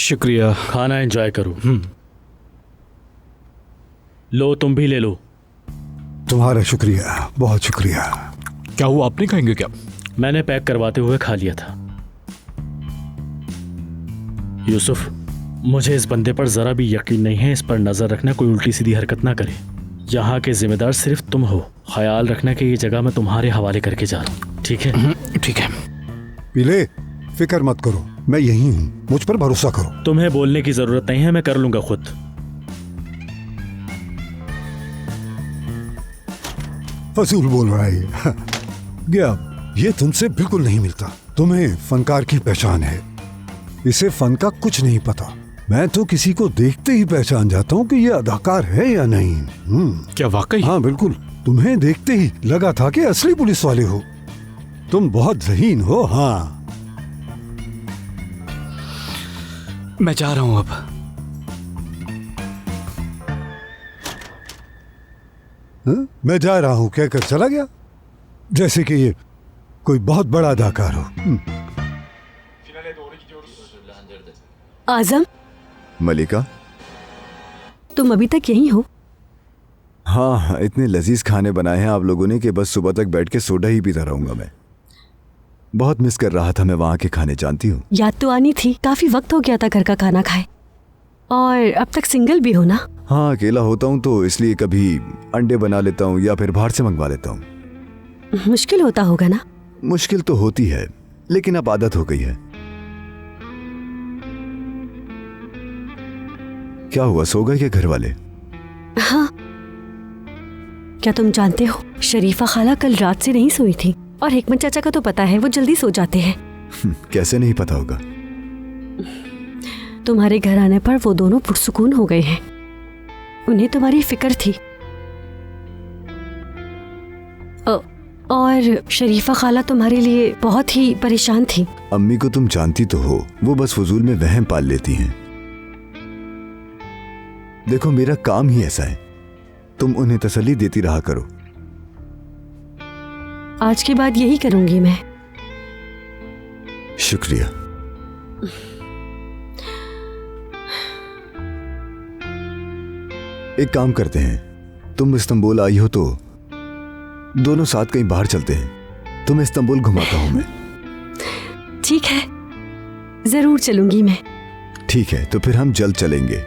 शुक्रिया। खाना एंजॉय करो। लो तुम भी ले लो। तुम्हारा शुक्रिया, बहुत शुक्रिया। क्या हुआ, आप नहीं खाएंगे क्या? मैंने पैक करवाते हुए खा लिया था। यूसुफ, मुझे इस बंदे पर जरा भी यकीन नहीं है। इस पर नजर रखना, कोई उल्टी सीधी हरकत ना करे। यहाँ के जिम्मेदार सिर्फ तुम हो। ख्याल रखना कि ये जगह मैं तुम्हारे हवाले करके जा रहा हूँ, ठीक है? ठीक है। पीले, फिक्र मत करो, मैं यही हूँ, मुझ पर भरोसा करो। तुम्हें बोलने की जरूरत नहीं है, मैं कर लूंगा खुद। फजूल बोल रहा है। गया, ये तुमसे बिल्कुल नहीं मिलता। तुम्हें फनकार की पहचान है, इसे फन का कुछ नहीं पता। मैं तो किसी को देखते ही पहचान जाता हूँ कि ये अदाकार है या नहीं। क्या वाकई? हाँ बिल्कुल, तुम्हें देखते ही लगा था कि असली पुलिस वाले हो। तुम बहुत ज़हीन हो। हाँ, मैं जा रहा हूँ अब। हाँ? मैं जा रहा हूँ कहकर चला गया, जैसे कि ये कोई बहुत बड़ा अदाकार हो। आजम, मलिका, तुम अभी तक यहीं हो? हाँ, इतने लजीज खाने बनाए हैं आप लोगों ने कि बस सुबह तक बैठ के सोडा ही पीता रहूंगा। मैं बहुत मिस कर रहा था मैं वहाँ के खाने, जानती हूँ। याद तो आनी थी, काफी वक्त हो गया था घर का खाना खाए। और अब तक सिंगल भी हो ना? हाँ, अकेला होता हूँ तो इसलिए कभी अंडे बना लेता हूँ या फिर बाहर से मंगवा लेता हूँ। मुश्किल होता होगा ना? मुश्किल तो होती है, लेकिन अब आदत हो गई है। क्या हुआ, सो गए क्या घर वाले? हाँ। क्या तुम जानते हो, शरीफा खाला कल रात से नहीं सोई थी, और हिकमत चाचा का तो पता है, वो जल्दी सो जाते हैं। कैसे नहीं पता होगा? तुम्हारे घर आने पर वो दोनों पुरसुकून हो गए हैं। उन्हें तुम्हारी फिक्र थी। और शरीफा खाला तुम्हारे लिए बहुत ही परेशान थी। अम्मी को तुम जानती तो हो, वो बस फजूल में वहम पाल लेती हैं। देखो, मेरा काम ही ऐसा है, तुम उन्हें तसल्ली देती रहा करो। आज के बाद यही करूंगी मैं। शुक्रिया। एक काम करते हैं, तुम इस्तांबुल आई हो तो दोनों साथ कहीं बाहर चलते हैं। तुम्हें इस्तांबुल घुमाता हूं मैं। ठीक है, जरूर चलूंगी मैं। ठीक है, तो फिर हम जल्द चलेंगे।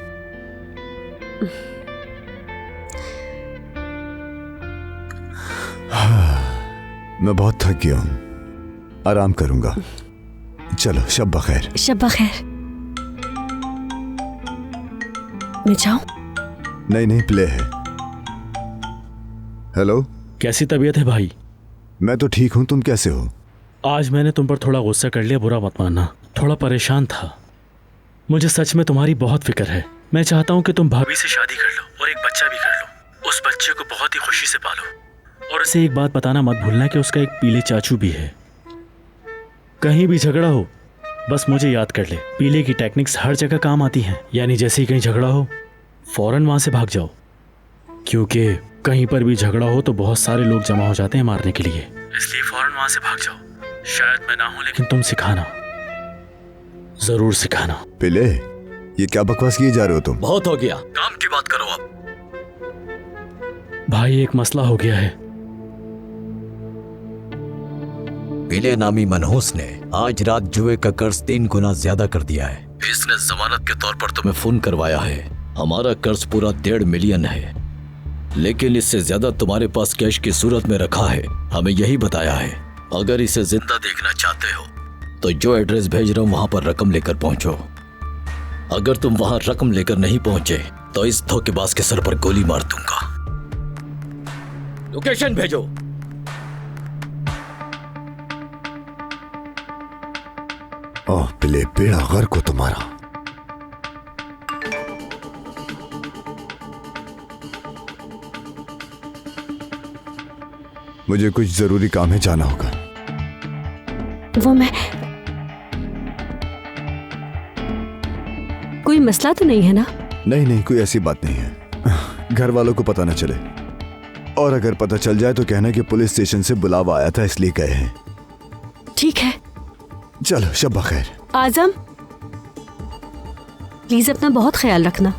मैं बहुत थक गया हूं, आराम करूंगा। चलो, शब बखैर। शब बखैर। मैं जाऊं? नहीं, प्ले है। हेलो, कैसी तबीयत है भाई? मैं तो ठीक हूं, तुम कैसे हो? आज मैंने तुम पर थोड़ा गुस्सा कर लिया, बुरा मत मानना। थोड़ा परेशान था। मुझे सच में तुम्हारी बहुत फिक्र है। मैं चाहता हूँ कि तुम भाभी से शादी कर लो और एक बच्चा भी कर लो। उस बच्चे को बहुत ही खुशी से पालो। और उसे एक बात बताना मत भूलना कि उसका एक पीले चाचू भी है। कहीं भी झगड़ा हो, बस मुझे याद कर ले। पीले की टेक्निक्स हर जगह काम आती हैं। यानी जैसे ही कहीं झगड़ा हो, फौरन वहां से भाग जाओ, क्योंकि कहीं पर भी झगड़ा हो तो बहुत सारे लोग जमा हो जाते हैं मारने के लिए। इसलिए फौरन वहां से भाग जाओ। शायद मैं ना हूं, लेकिन तुम सिखाना, जरूर सिखाना। पिले, ये क्या बकवास किए जा रहे हो तुम? बहुत हो गया, काम की बात करो अब। भाई, एक मसला हो गया है। पिले नामी मनहूस ने आज रात जुए का कर्ज 3 गुना ज्यादा कर दिया है। इसने जमानत के तौर पर तुम्हें फोन करवाया है। हमारा कर्ज पूरा 1.5 मिलियन है, लेकिन इससे ज्यादा तुम्हारे पास कैश की सूरत में रखा है। हमें यही बताया है। अगर इसे जिंदा देखना चाहते हो तो जो एड्रेस भेज रहा हूं वहां पर रकम लेकर पहुंचो। अगर तुम वहां रकम लेकर नहीं पहुंचे तो इस धोखेबाज के सर पर गोली मार दूंगा। लोकेशन भेजो। ओह पिले, बेड़ा गर्क को तुम्हारा। मुझे कुछ जरूरी काम है, जाना होगा। वो मैं, कोई मसला तो नहीं है ना? नहीं, कोई ऐसी बात नहीं है। घर वालों को पता न चले, और अगर पता चल जाए तो कहना कि पुलिस स्टेशन से बुलावा आया था इसलिए गए हैं। ठीक है, चलो, शब बखैर। आजम, प्लीज अपना बहुत ख्याल रखना।